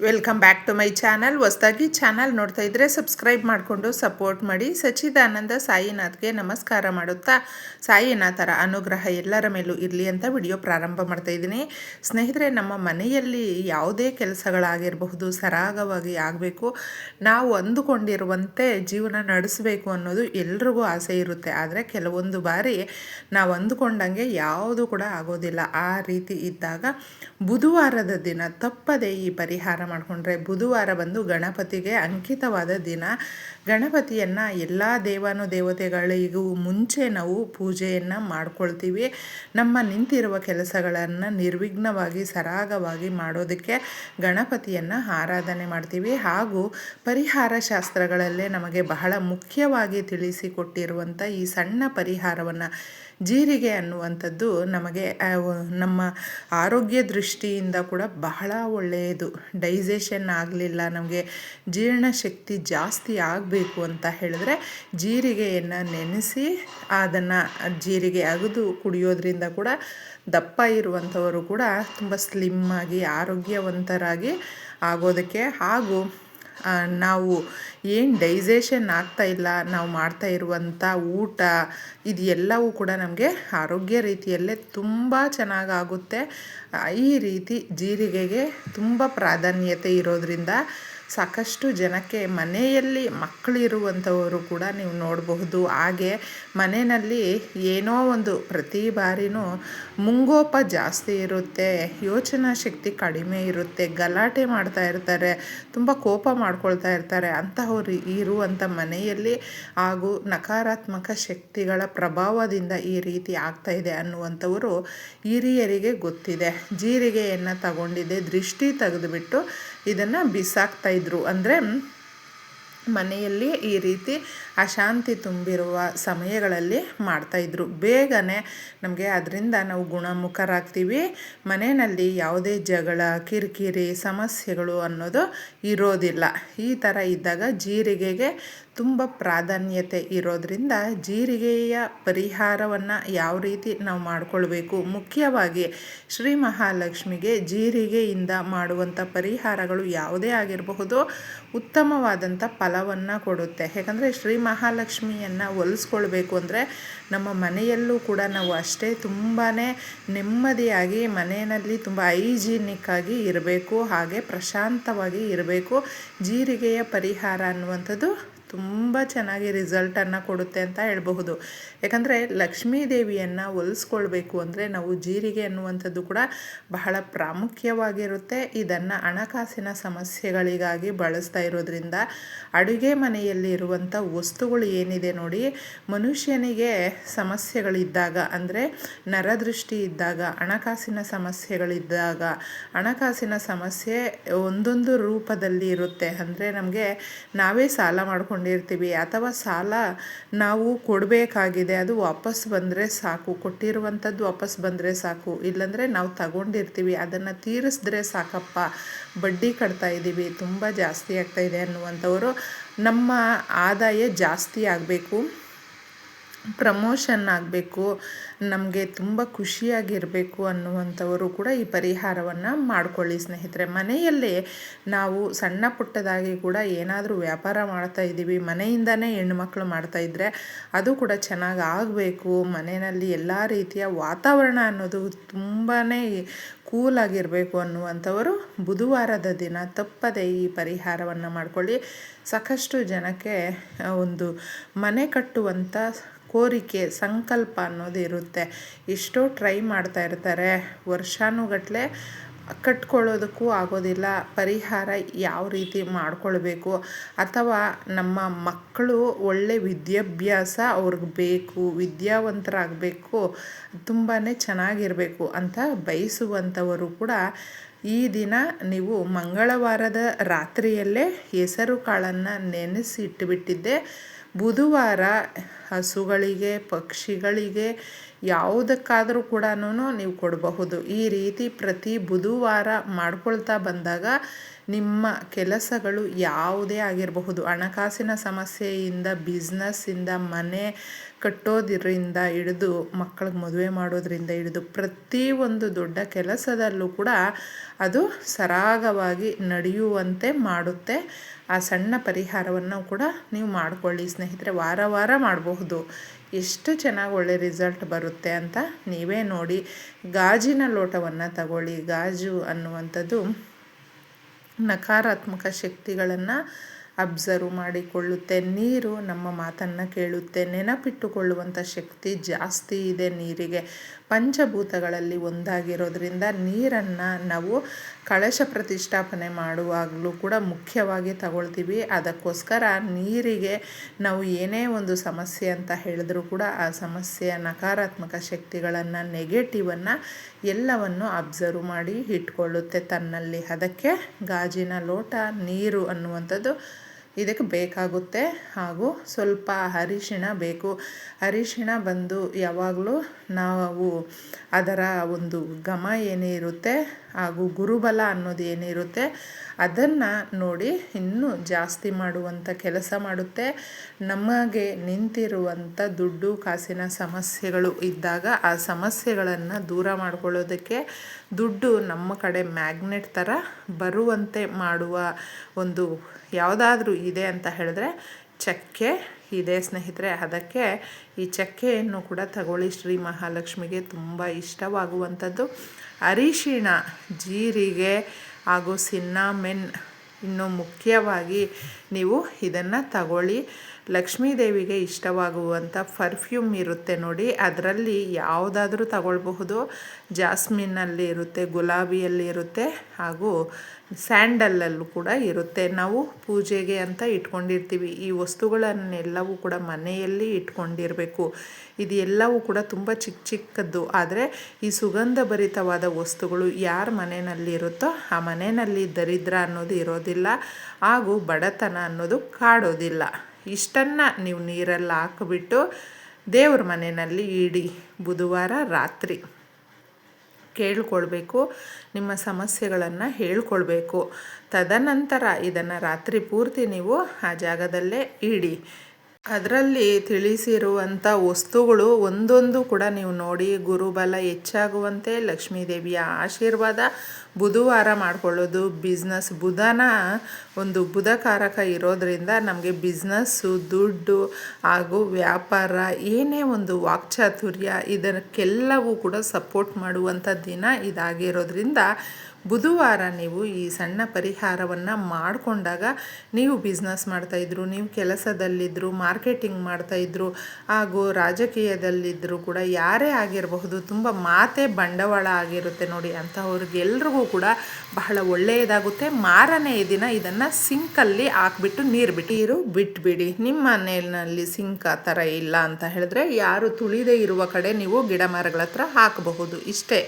Welcome back to my channel. ಹೊಸದಾಗಿ channel ನೋಡ್ತಾ ಇದ್ದರೆ ಸಬ್ಸ್ಕ್ರೈಬ್ ಮಾಡಿಕೊಂಡು ಸಪೋರ್ಟ್ ಮಾಡಿ. ಸಚ್ಚಿದಾನಂದ ಸಾಯಿನಾಥ್ಗೆ ನಮಸ್ಕಾರ ಮಾಡುತ್ತಾ ಸಾಯಿನಾಥರ ಅನುಗ್ರಹ ಎಲ್ಲರ ಮೇಲೂ ಇರಲಿ ಅಂತ ವಿಡಿಯೋ ಪ್ರಾರಂಭ ಮಾಡ್ತಾ ಇದ್ದೀನಿ. ಸ್ನೇಹಿತರೆ, ನಮ್ಮ ಮನೆಯಲ್ಲಿ ಯಾವುದೇ ಕೆಲಸಗಳಾಗಿರಬಹುದು ಸರಾಗವಾಗಿ ಆಗಬೇಕು, ನಾವು ಅಂದುಕೊಂಡಿರುವಂತೆ ಜೀವನ ನಡೆಸಬೇಕು ಅನ್ನೋದು ಎಲ್ರಿಗೂ ಆಸೆ ಇರುತ್ತೆ. ಆದರೆ ಕೆಲವೊಂದು ಬಾರಿ ನಾವು ಅಂದುಕೊಂಡಂಗೆ ಯಾವುದು ಕೂಡ ಆಗೋದಿಲ್ಲ. ಆ ರೀತಿ ಇದ್ದಾಗ ಬುಧವಾರದ ದಿನ ತಪ್ಪದೆ ಈ ಪರಿಹಾರ ಮಾಡಿಕೊಂಡ್ರೆ, ಬುಧವಾರ ಬಂದು ಗಣಪತಿಗೆ ಅಂಕಿತವಾದ ದಿನ. ಗಣಪತಿಯನ್ನು ಎಲ್ಲ ದೇವತೆಗಳಿಗೂ ಮುಂಚೆ ನಾವು ಪೂಜೆಯನ್ನು ಮಾಡ್ಕೊಳ್ತೀವಿ. ನಮ್ಮ ನಿಂತಿರುವ ಕೆಲಸಗಳನ್ನು ನಿರ್ವಿಘ್ನವಾಗಿ ಸರಾಗವಾಗಿ ಮಾಡೋದಕ್ಕೆ ಗಣಪತಿಯನ್ನು ಆರಾಧನೆ ಮಾಡ್ತೀವಿ. ಹಾಗೂ ಪರಿಹಾರ ಶಾಸ್ತ್ರಗಳಲ್ಲೇ ನಮಗೆ ಬಹಳ ಮುಖ್ಯವಾಗಿ ತಿಳಿಸಿಕೊಟ್ಟಿರುವಂಥ ಈ ಸಣ್ಣ ಪರಿಹಾರವನ್ನು, ಜೀರಿಗೆ ಅನ್ನುವಂಥದ್ದು ನಮಗೆ ನಮ್ಮ ಆರೋಗ್ಯ ದೃಷ್ಟಿಯಿಂದ ಕೂಡ ಬಹಳ ಒಳ್ಳೆಯದು. ಡೈಜೆಷನ್ ಆಗಲಿಲ್ಲ, ನಮಗೆ ಜೀರ್ಣಶಕ್ತಿ ಜಾಸ್ತಿ ಆಗಬೇಕು ಅಂತ ಹೇಳಿದ್ರೆ ಜೀರಿಗೆಯನ್ನು ನೆನೆಸಿ ಅದನ್ನು ಜೀರಿಗೆ ಅಗೆದು ಕುಡಿಯೋದ್ರಿಂದ ಕೂಡ ದಪ್ಪ ಇರುವಂಥವರು ಕೂಡ ತುಂಬ ಸ್ಲಿಮ್ಮಾಗಿ ಆರೋಗ್ಯವಂತರಾಗಿ ಆಗೋದಕ್ಕೆ, ಹಾಗೂ ನಾವು ಏನು ಡೈಜೆಷನ್ ಆಗ್ತಾಯಿಲ್ಲ, ನಾವು ಮಾಡ್ತಾ ಇರುವಂಥ ಊಟ ಇದೆಲ್ಲವೂ ಕೂಡ ನಮಗೆ ಆರೋಗ್ಯ ರೀತಿಯಲ್ಲೇ ತುಂಬ ಚೆನ್ನಾಗಾಗುತ್ತೆ. ಈ ರೀತಿ ಜೀರಿಗೆಗೆ ತುಂಬ ಪ್ರಾಧಾನ್ಯತೆ ಇರೋದರಿಂದ ಸಾಕಷ್ಟು ಜನಕ್ಕೆ ಮನೆಯಲ್ಲಿ ಮಕ್ಕಳಿರುವಂಥವರು ಕೂಡ ನೀವು ನೋಡಬಹುದು. ಹಾಗೆ ಮನೆಯಲ್ಲಿ ಏನೋ ಒಂದು ಪ್ರತಿ ಬಾರಿನೂ ಮುಂಗೋಪ ಜಾಸ್ತಿ ಇರುತ್ತೆ, ಯೋಚನಾ ಶಕ್ತಿ ಕಡಿಮೆ ಇರುತ್ತೆ, ಗಲಾಟೆ ಮಾಡ್ತಾ ಇರ್ತಾರೆ, ತುಂಬ ಕೋಪ ಮಾಡ್ಕೊಳ್ತಾ ಇರ್ತಾರೆ. ಅಂತಹವರು ಇರುವಂಥ ಮನೆಯಲ್ಲಿ ಹಾಗೂ ನಕಾರಾತ್ಮಕ ಶಕ್ತಿಗಳ ಪ್ರಭಾವದಿಂದ ಈ ರೀತಿ ಆಗ್ತಾಯಿದೆ ಅನ್ನುವಂಥವರು ಹಿರಿಯರಿಗೆ ಗೊತ್ತಿದೆ. ಜೀರಿಗೆಯನ್ನು ತಗೊಂಡಿದ್ದೆ ದೃಷ್ಟಿ ತೆಗೆದುಬಿಟ್ಟು ಇದನ್ನು ಬಿಸಾಕ್ತಾಯಿದ್ರು. ಅಂದರೆ ಮನೆಯಲ್ಲಿ ಈ ರೀತಿ ಅಶಾಂತಿ ತುಂಬಿರುವ ಸಮಯಗಳಲ್ಲಿ ಮಾಡ್ತಾಯಿದ್ರು. ಬೇಗನೆ ನಮಗೆ ಅದರಿಂದ ನಾವು ಗುಣಮುಖರಾಗ್ತೀವಿ. ಮನೆಯಲ್ಲಿ ಯಾವುದೇ ಜಗಳ, ಕಿರಿಕಿರಿ, ಸಮಸ್ಯೆಗಳು ಅನ್ನೋದು ಇರೋದಿಲ್ಲ. ಈ ಥರ ಇದ್ದಾಗ ಜೀರಿಗೆಗೆ ತುಂಬ ಪ್ರಾಧಾನ್ಯತೆ ಇರೋದರಿಂದ ಜೀರಿಗೆಯ ಪರಿಹಾರವನ್ನು ಯಾವ ರೀತಿ ನಾವು ಮಾಡಿಕೊಳ್ಬೇಕು, ಮುಖ್ಯವಾಗಿ ಶ್ರೀ ಮಹಾಲಕ್ಷ್ಮಿಗೆ ಜೀರಿಗೆಯಿಂದ ಮಾಡುವಂಥ ಪರಿಹಾರಗಳು ಯಾವುದೇ ಆಗಿರಬಹುದು ಉತ್ತಮವಾದಂಥ ಫಲವನ್ನು ಕೊಡುತ್ತೆ. ಯಾಕಂದರೆ ಶ್ರೀ ಮಹಾಲಕ್ಷ್ಮಿಯನ್ನು ಒಲಿಸ್ಕೊಳ್ಬೇಕು ಅಂದರೆ ನಮ್ಮ ಮನೆಯಲ್ಲೂ ಕೂಡ ನಾವು ಅಷ್ಟೇ ತುಂಬಾ ನೆಮ್ಮದಿಯಾಗಿ ಮನೆಯಲ್ಲಿ ತುಂಬ ಹೈಜೀನಿಕ್ಕಾಗಿ ಇರಬೇಕು, ಹಾಗೆ ಪ್ರಶಾಂತವಾಗಿ ಇರಬೇಕು. ಜೀರಿಗೆಯ ಪರಿಹಾರ ಅನ್ನುವಂಥದ್ದು ತುಂಬ ಚೆನ್ನಾಗಿ ರಿಸಲ್ಟನ್ನು ಕೊಡುತ್ತೆ ಅಂತ ಹೇಳಬಹುದು. ಯಾಕಂದರೆ ಲಕ್ಷ್ಮೀ ದೇವಿಯನ್ನು ಒಲಿಸ್ಕೊಳ್ಬೇಕು ಅಂದರೆ ನಾವು ಜೀರಿಗೆ ಅನ್ನುವಂಥದ್ದು ಕೂಡ ಬಹಳ ಪ್ರಾಮುಖ್ಯವಾಗಿರುತ್ತೆ. ಇದನ್ನು ಹಣಕಾಸಿನ ಸಮಸ್ಯೆಗಳಿಗಾಗಿ ಬಳಸ್ತಾ ಇರೋದ್ರಿಂದ ಅಡುಗೆ ಮನೆಯಲ್ಲಿ ಇರುವಂಥ ವಸ್ತುಗಳು ಏನಿದೆ ನೋಡಿ, ಮನುಷ್ಯನಿಗೆ ಸಮಸ್ಯೆಗಳಿದ್ದಾಗ ಅಂದರೆ ನರದೃಷ್ಟಿ ಇದ್ದಾಗ, ಹಣಕಾಸಿನ ಸಮಸ್ಯೆಗಳಿದ್ದಾಗ, ಹಣಕಾಸಿನ ಸಮಸ್ಯೆ ಒಂದೊಂದು ರೂಪದಲ್ಲಿ ಇರುತ್ತೆ. ಅಂದರೆ ನಮಗೆ ನಾವೇ ಸಾಲ ಮಾಡ್ಕೊಂಡಿರ್ತೀವಿ, ಅಥವಾ ಸಾಲ ನಾವು ಕೊಡಬೇಕಾಗಿದೆ, ಅದು ವಾಪಸ್ ಬಂದರೆ ಸಾಕು, ಕೊಟ್ಟಿರುವಂಥದ್ದು ವಾಪಸ್ ಬಂದರೆ ಸಾಕು, ಇಲ್ಲಾಂದರೆ ನಾವು ತಗೊಂಡಿರ್ತೀವಿ ಅದನ್ನು ತೀರಿಸಿದ್ರೆ ಸಾಕಪ್ಪ, ಬಡ್ಡಿ ಕಟ್ತಾ ಇದ್ದೀವಿ, ತುಂಬ ಜಾಸ್ತಿ ಆಗ್ತಾಯಿದೆ ಅನ್ನುವಂಥವರು, ನಮ್ಮ ಆದಾಯ ಜಾಸ್ತಿ ಆಗಬೇಕು, ಪ್ರಮೋಷನ್ ಆಗಬೇಕು, ನಮಗೆ ತುಂಬ ಖುಷಿಯಾಗಿರಬೇಕು ಅನ್ನುವಂಥವರು ಕೂಡ ಈ ಪರಿಹಾರವನ್ನು ಮಾಡಿಕೊಳ್ಳಿ ಸ್ನೇಹಿತರೆ. ಮನೆಯಲ್ಲೇ ನಾವು ಸಣ್ಣ ಪುಟ್ಟದಾಗಿ ಕೂಡ ಏನಾದರೂ ವ್ಯಾಪಾರ ಮಾಡ್ತಾ ಇದ್ದೀವಿ, ಮನೆಯಿಂದನೇ ಹೆಣ್ಣುಮಕ್ಕಳು ಮಾಡ್ತಾಯಿದ್ರೆ ಅದು ಕೂಡ ಚೆನ್ನಾಗಿ ಆಗಬೇಕು. ಮನೆಯಲ್ಲಿ ಎಲ್ಲ ರೀತಿಯ ವಾತಾವರಣ ಅನ್ನೋದು ತುಂಬಾ ಕೂಲಾಗಿರಬೇಕು ಅನ್ನುವಂಥವರು ಬುಧವಾರದ ದಿನ ತಪ್ಪದೆ ಈ ಪರಿಹಾರವನ್ನು ಮಾಡಿಕೊಳ್ಳಿ. ಸಾಕಷ್ಟು ಜನಕ್ಕೆ ಒಂದು ಮನೆ ಕಟ್ಟುವಂಥ ಕೋರಿಕೆ, ಸಂಕಲ್ಪ ಅನ್ನೋದು ಇರುತ್ತೆ. ಎಷ್ಟೋ ಟ್ರೈ ಮಾಡ್ತಾ ಇರ್ತಾರೆ, ವರ್ಷಾನುಗಟ್ಟಲೆ ಕಟ್ಕೊಳ್ಳೋದಕ್ಕೂ ಆಗೋದಿಲ್ಲ. ಪರಿಹಾರ ಯಾವ ರೀತಿ ಮಾಡಿಕೊಳ್ಬೇಕು, ಅಥವಾ ನಮ್ಮ ಮಕ್ಕಳು ಒಳ್ಳೆ ವಿದ್ಯಾಭ್ಯಾಸ ಅವ್ರಿಗೆ ಬೇಕು, ವಿದ್ಯಾವಂತರಾಗಬೇಕು, ತುಂಬಾ ಚೆನ್ನಾಗಿರಬೇಕು ಅಂತ ಬಯಸುವಂಥವರು ಕೂಡ ಈ ದಿನ ನೀವು ಮಂಗಳವಾರದ ರಾತ್ರಿಯಲ್ಲೇ ಹೆಸರು ಕಾಳನ್ನು ನೆನೆಸಿ ಇಟ್ಟುಬಿಟ್ಟಿದ್ದೆ. ಬುಧವಾರ ಹಸುಗಳಿಗೆ, ಪಕ್ಷಿಗಳಿಗೆ ಯಾವುದಕ್ಕಾದರೂ ಕೂಡ ನೀವು ಕೊಡಬಹುದು. ಈ ರೀತಿ ಪ್ರತಿ ಬುಧವಾರ ಮಾಡ್ಕೊಳ್ತಾ ಬಂದಾಗ ನಿಮ್ಮ ಕೆಲಸಗಳು ಯಾವುದೇ ಆಗಿರಬಹುದು, ಹಣಕಾಸಿನ ಸಮಸ್ಯೆಯಿಂದ, ಬಿಸ್ನೆಸ್ಸಿಂದ, ಮನೆ ಕಟ್ಟೋದ್ರಿಂದ ಹಿಡಿದು ಮಕ್ಕಳಿಗೆ ಮದುವೆ ಮಾಡೋದ್ರಿಂದ ಹಿಡಿದು ಪ್ರತಿಯೊಂದು ದೊಡ್ಡ ಕೆಲಸದಲ್ಲೂ ಕೂಡ ಅದು ಸರಾಗವಾಗಿ ನಡೆಯುವಂತೆ ಮಾಡುತ್ತೆ. ಆ ಸಣ್ಣ ಪರಿಹಾರವನ್ನು ಕೂಡ ನೀವು ಮಾಡಿಕೊಳ್ಳಿ ಸ್ನೇಹಿತರೆ. ವಾರ ವಾರ ಮಾಡಬಹುದು. ಎಷ್ಟು ಚೆನ್ನಾಗಿ ಒಳ್ಳೆ ರಿಸಲ್ಟ್ ಬರುತ್ತೆ ಅಂತ ನೀವೇ ನೋಡಿ. ಗಾಜಿನ ಲೋಟವನ್ನು ತಗೊಳ್ಳಿ. ಗಾಜು ಅನ್ನುವಂಥದ್ದು ನಕಾರಾತ್ಮಕ ಶಕ್ತಿಗಳನ್ನು ಅಬ್ಸರ್ವ್ ಮಾಡಿಕೊಳ್ಳುತ್ತೆ. ನೀರು ನಮ್ಮ ಮಾತನ್ನು ಕೇಳುತ್ತೆ. ನೆನಪಿಟ್ಟುಕೊಳ್ಳುವಂಥ ಶಕ್ತಿ ಜಾಸ್ತಿ ಇದೆ ನೀರಿಗೆ. ಪಂಚಭೂತಗಳಲ್ಲಿ ಒಂದಾಗಿರೋದ್ರಿಂದ ನೀರನ್ನು ನಾವು ಕಳಶ ಪ್ರತಿಷ್ಠಾಪನೆ ಮಾಡುವಾಗಲೂ ಕೂಡ ಮುಖ್ಯವಾಗಿ ತಗೊಳ್ತೀವಿ. ಅದಕ್ಕೋಸ್ಕರ ನೀರಿಗೆ ನಾವು ಏನೇ ಒಂದು ಸಮಸ್ಯೆ ಅಂತ ಹೇಳಿದ್ರೂ ಕೂಡ ಆ ಸಮಸ್ಯೆಯ ನಕಾರಾತ್ಮಕ ಶಕ್ತಿಗಳನ್ನು, ನೆಗೆಟಿವನ್ನು ಎಲ್ಲವನ್ನು ಅಬ್ಸರ್ವ್ ಮಾಡಿ ಇಟ್ಕೊಳ್ಳುತ್ತೆ ತನ್ನಲ್ಲಿ. ಅದಕ್ಕೆ ಗಾಜಿನ ಲೋಟ ನೀರು ಅನ್ನುವಂಥದ್ದು ಇದಕ್ಕೆ ಬೇಕಾಗುತ್ತೆ. ಹಾಗೂ ಸ್ವಲ್ಪ ಅರಿಶಿಣ ಬೇಕು. ಅರಿಶಿಣ ಬಂದು ಯಾವಾಗಲೂ ನಾವು ಅದರ ಒಂದು ಘಮ ಏನಿರುತ್ತೆ ಹಾಗೂ ಗುರುಬಲ ಅನ್ನೋದು ಏನಿರುತ್ತೆ ಅದನ್ನು ನೋಡಿ ಇನ್ನೂ ಜಾಸ್ತಿ ಮಾಡುವಂಥ ಕೆಲಸ ಮಾಡುತ್ತೆ. ನಮಗೆ ನಿಂತಿರುವಂಥ ದುಡ್ಡು ಕಾಸಿನ ಸಮಸ್ಯೆಗಳು ಇದ್ದಾಗ ಆ ಸಮಸ್ಯೆಗಳನ್ನು ದೂರ ಮಾಡ್ಕೊಳ್ಳೋದಕ್ಕೆ, ದುಡ್ಡು ನಮ್ಮ ಕಡೆ ಮ್ಯಾಗ್ನೆಟ್ ಥರ ಬರುವಂತೆ ಮಾಡುವ ಒಂದು ಯಾವುದಾದ್ರೂ ಇದೆ ಅಂತ ಹೇಳಿದ್ರೆ ಚಕ್ಕೆ ಇದೆ ಸ್ನೇಹಿತರೆ. ಅದಕ್ಕೆ ಈ ಚಕ್ಕೆಯನ್ನು ಕೂಡ ತಗೊಳ್ಳಿ. ಶ್ರೀ ಮಹಾಲಕ್ಷ್ಮಿಗೆ ತುಂಬ ಇಷ್ಟವಾಗುವಂಥದ್ದು. ಅರಿಶಿಣ, ಜೀರಿಗೆ ಹಾಗೂ ಸಿನ್ನಾಮೆನ್, ಇನ್ನು ಮುಖ್ಯವಾಗಿ ನೀವು ಇದನ್ನು ತಗೊಳ್ಳಿ. ಲಕ್ಷ್ಮೀದೇವಿಗೆ ಇಷ್ಟವಾಗುವಂಥ ಪರ್ಫ್ಯೂಮ್ ಇರುತ್ತೆ ನೋಡಿ, ಅದರಲ್ಲಿ ಯಾವುದಾದ್ರೂ ತಗೊಳ್ಬಹುದು. ಜಾಸ್ಮಿನಲ್ಲಿ ಇರುತ್ತೆ, ಗುಲಾಬಿಯಲ್ಲಿ ಇರುತ್ತೆ, ಹಾಗೂ ಸ್ಯಾಂಡಲಲ್ಲೂ ಕೂಡ ಇರುತ್ತೆ. ನಾವು ಪೂಜೆಗೆ ಅಂತ ಇಟ್ಕೊಂಡಿರ್ತೀವಿ. ಈ ವಸ್ತುಗಳನ್ನೆಲ್ಲವೂ ಕೂಡ ಮನೆಯಲ್ಲಿ ಇಟ್ಕೊಂಡಿರಬೇಕು. ಇದು ಎಲ್ಲವೂ ಕೂಡ ತುಂಬ ಚಿಕ್ಕ ಚಿಕ್ಕದ್ದು. ಆದರೆ ಈ ಸುಗಂಧ ಭರಿತವಾದ ವಸ್ತುಗಳು ಯಾರ ಮನೆಯಲ್ಲಿ ಇರುತ್ತೋ ಆ ಮನೆಯಲ್ಲಿ ದರಿದ್ರ ಅನ್ನೋದು ಇರೋದಿಲ್ಲ, ಹಾಗೂ ಬಡತನ ಅನ್ನೋದು ಕಾಡೋದಿಲ್ಲ. ಇಷ್ಟನ್ನು ನೀವು ನೀರಲ್ಲಿ ಹಾಕಿಬಿಟ್ಟು ದೇವ್ರ ಮನೆಯಲ್ಲಿ ಇಡಿ. ಬುಧವಾರ ರಾತ್ರಿ ಕೇಳ್ಕೊಳ್ಬೇಕು, ನಿಮ್ಮ ಸಮಸ್ಯೆಗಳನ್ನು ಹೇಳ್ಕೊಳ್ಬೇಕು. ತದನಂತರ ಇದನ್ನು ರಾತ್ರಿ ಪೂರ್ತಿ ನೀವು ಆ ಜಾಗದಲ್ಲೇ ಇಡಿ. ಅದರಲ್ಲಿ ತಿಳಿಸಿರುವಂಥ ವಸ್ತುಗಳು ಒಂದೊಂದು ಕೂಡ ನೀವು ನೋಡಿ. ಗುರುಬಲ ಹೆಚ್ಚಾಗುವಂತೆ, ಲಕ್ಷ್ಮೀದೇವಿಯ ಆಶೀರ್ವಾದ, ಬುಧವಾರ ಮಾಡಿಕೊಳ್ಳೋದು. ಬಿಸ್ನೆಸ್, ಬುಧನ ಒಂದು ಬುಧಕಾರಕ ಇರೋದರಿಂದ ನಮಗೆ ಬಿಸ್ನೆಸ್ಸು, ದುಡ್ಡು ಹಾಗೂ ವ್ಯಾಪಾರ, ಏನೇ ಒಂದು ವಾಕ್ಚಾತುರ್ಯ, ಇದಕ್ಕೆಲ್ಲವೂ ಕೂಡ ಸಪೋರ್ಟ್ ಮಾಡುವಂಥ ದಿನ ಇದಾಗಿರೋದ್ರಿಂದ ಬುಧವಾರ ನೀವು ಈ ಸಣ್ಣ ಪರಿಹಾರವನ್ನು ಮಾಡಿಕೊಂಡಾಗ, ನೀವು ಬಿಸ್ನೆಸ್ ಮಾಡ್ತಾಯಿದ್ರು, ನೀವು ಕೆಲಸದಲ್ಲಿದ್ದರು, ಮಾರ್ಕೆಟಿಂಗ್ ಮಾಡ್ತಾಯಿದ್ರು, ಹಾಗೂ ರಾಜಕೀಯದಲ್ಲಿದ್ದರೂ ಕೂಡ ಯಾರೇ ಆಗಿರಬಹುದು, ತುಂಬ ಮಾತೇ ಬಂಡವಾಳ ಆಗಿರುತ್ತೆ ನೋಡಿ, ಅಂಥವ್ರಿಗೆಲ್ರಿಗೂ ಕೂಡ ಬಹಳ ಒಳ್ಳೆಯದಾಗುತ್ತೆ. ಮಾರನೇ ದಿನ ಇದನ್ನು ಸಿಂಕಲ್ಲಿ ಹಾಕ್ಬಿಟ್ಟು ನೀರು ಬಿಟ್ಬಿಡಿ. ನಿಮ್ಮ ಮನೆಯಲ್ಲಿ ಸಿಂಕ್ ಆ ಥರ ಇಲ್ಲ ಅಂತ ಹೇಳಿದ್ರೆ ಯಾರು ತುಳಿದೇ ಇರುವ ಕಡೆ ನೀವು ಗಿಡ ಮರಗಳ ಹತ್ರ ಹಾಕಬಹುದು. ಇಷ್ಟೇ.